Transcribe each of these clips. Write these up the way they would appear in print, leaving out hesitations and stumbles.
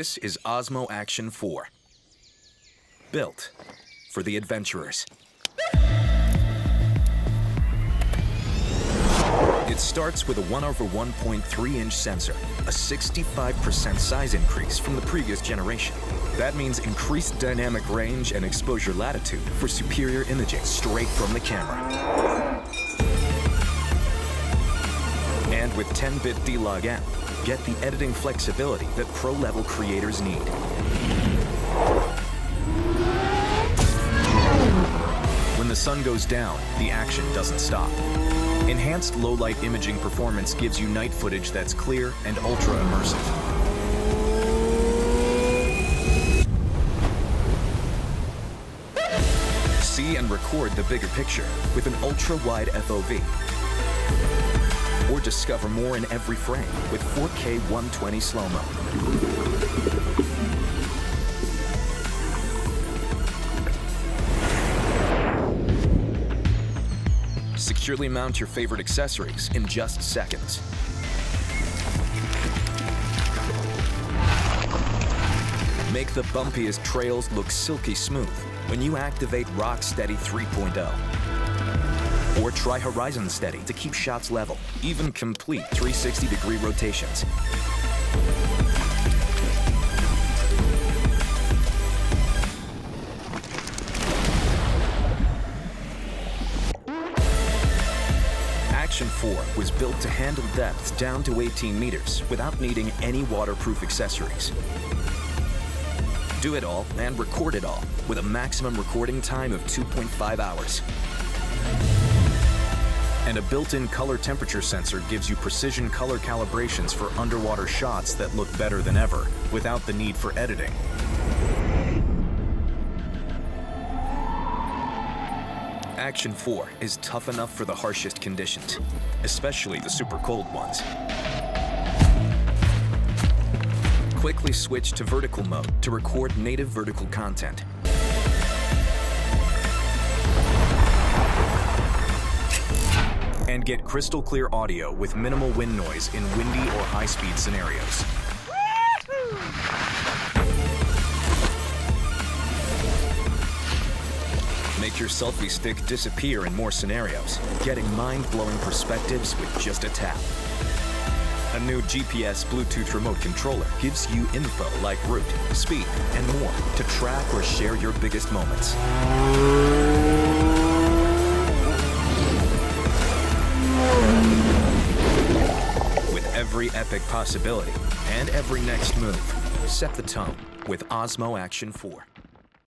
This is Osmo Action 4. Built for the adventurers. It starts with a 1/1.3-inch sensor, a 65% size increase from the previous generation. That means increased dynamic range and exposure latitude for superior imaging straight from the camera. And with 10-bit D-Log-M, get the editing flexibility that pro-level creators need. When the sun goes down, the action doesn't stop. Enhanced low-light imaging performance gives you night footage that's clear and ultra-immersive. See and record the bigger picture with an ultra-wide FOV. Or discover more in every frame with 4K 120 slow-mo. Securely mount your favorite accessories in just seconds. Make the bumpiest trails look silky smooth when you activate Rocksteady 3.0. Or try Horizon Steady to keep shots level, even complete 360-degree rotations. Action 4 was built to handle depths down to 18 meters without needing any waterproof accessories. Do it all and record it all with a maximum recording time of 2.5 hours. And a built-in color temperature sensor gives you precision color calibrations for underwater shots that look better than ever without the need for editing. Action 4 is tough enough for the harshest conditions, especially the super cold ones. Quickly switch to vertical mode to record native vertical content. And get crystal clear audio with minimal wind noise in windy or high-speed scenarios. Make your selfie stick disappear in more scenarios, getting mind-blowing perspectives with just a tap. A new GPS Bluetooth remote controller gives you info like route, speed, and more to track or share your biggest moments. With every epic possibility and every next move, set the tone with Osmo Action 4.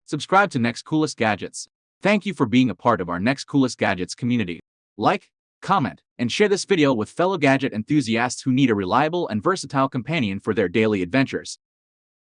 Subscribe to Next Coolest Gadgets. Thank you for being a part of our Next Coolest Gadgets community. Like, comment, and share this video with fellow gadget enthusiasts who need a reliable and versatile companion for their daily adventures.